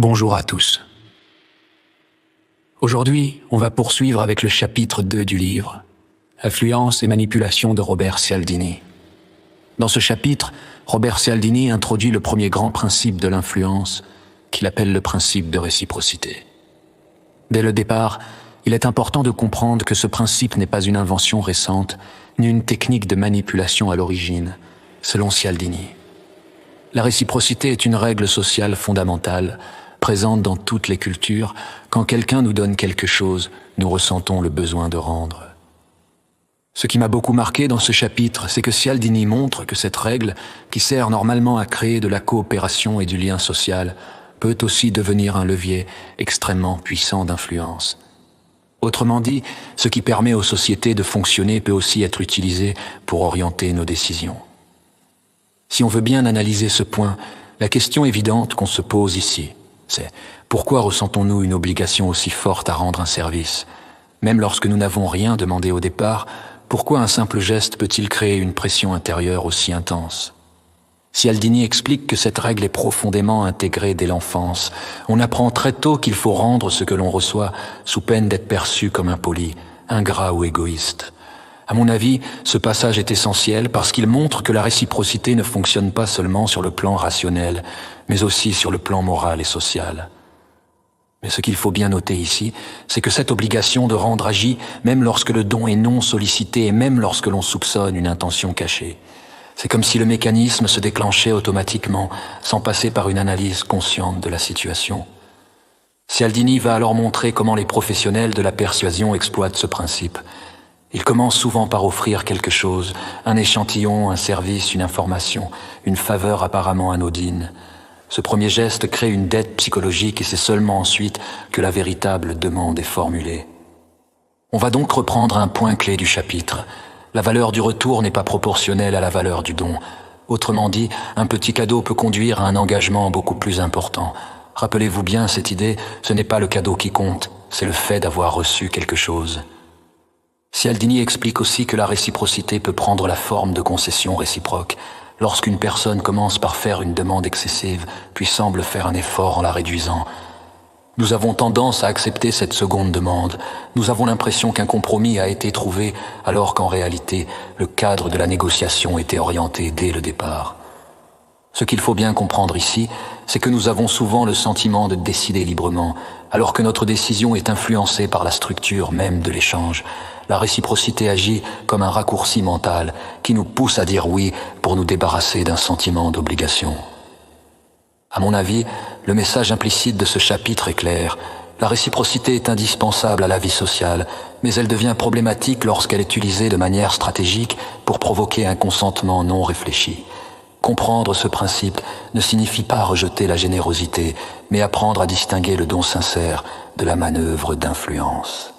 Bonjour à tous. Aujourd'hui, on va poursuivre avec le chapitre 2 du livre, Influence et manipulation de Robert Cialdini. Dans ce chapitre, Robert Cialdini introduit le premier grand principe de l'influence, qu'il appelle le principe de réciprocité. Dès le départ, il est important de comprendre que ce principe n'est pas une invention récente, ni une technique de manipulation à l'origine, selon Cialdini. La réciprocité est une règle sociale fondamentale, présente dans toutes les cultures. Quand quelqu'un nous donne quelque chose, nous ressentons le besoin de rendre. Ce qui m'a beaucoup marqué dans ce chapitre, c'est que Cialdini montre que cette règle, qui sert normalement à créer de la coopération et du lien social, peut aussi devenir un levier extrêmement puissant d'influence. Autrement dit, ce qui permet aux sociétés de fonctionner peut aussi être utilisé pour orienter nos décisions. Si on veut bien analyser ce point, la question évidente qu'on se pose ici, c'est pourquoi ressentons-nous une obligation aussi forte à rendre un service? Même lorsque nous n'avons rien demandé au départ, pourquoi un simple geste peut-il créer une pression intérieure aussi intense? Cialdini explique que cette règle est profondément intégrée dès l'enfance. On apprend très tôt qu'il faut rendre ce que l'on reçoit, sous peine d'être perçu comme impoli, ingrat ou égoïste. À mon avis, ce passage est essentiel parce qu'il montre que la réciprocité ne fonctionne pas seulement sur le plan rationnel, mais aussi sur le plan moral et social. Mais ce qu'il faut bien noter ici, c'est que cette obligation de rendre agit même lorsque le don est non sollicité et même lorsque l'on soupçonne une intention cachée. C'est comme si le mécanisme se déclenchait automatiquement, sans passer par une analyse consciente de la situation. Cialdini va alors montrer comment les professionnels de la persuasion exploitent ce principe. Ils commencent souvent par offrir quelque chose, un échantillon, un service, une information, une faveur apparemment anodine. Ce premier geste crée une dette psychologique et c'est seulement ensuite que la véritable demande est formulée. On va donc reprendre un point clé du chapitre. La valeur du retour n'est pas proportionnelle à la valeur du don. Autrement dit, un petit cadeau peut conduire à un engagement beaucoup plus important. Rappelez-vous bien cette idée, ce n'est pas le cadeau qui compte, c'est le fait d'avoir reçu quelque chose. Cialdini explique aussi que la réciprocité peut prendre la forme de concessions réciproques. Lorsqu'une personne commence par faire une demande excessive, puis semble faire un effort en la réduisant, nous avons tendance à accepter cette seconde demande. Nous avons l'impression qu'un compromis a été trouvé, alors qu'en réalité, le cadre de la négociation était orienté dès le départ. Ce qu'il faut bien comprendre ici, c'est que nous avons souvent le sentiment de décider librement, alors que notre décision est influencée par la structure même de l'échange. La réciprocité agit comme un raccourci mental qui nous pousse à dire oui pour nous débarrasser d'un sentiment d'obligation. À mon avis, le message implicite de ce chapitre est clair. La réciprocité est indispensable à la vie sociale, mais elle devient problématique lorsqu'elle est utilisée de manière stratégique pour provoquer un consentement non réfléchi. Comprendre ce principe ne signifie pas rejeter la générosité, mais apprendre à distinguer le don sincère de la manœuvre d'influence.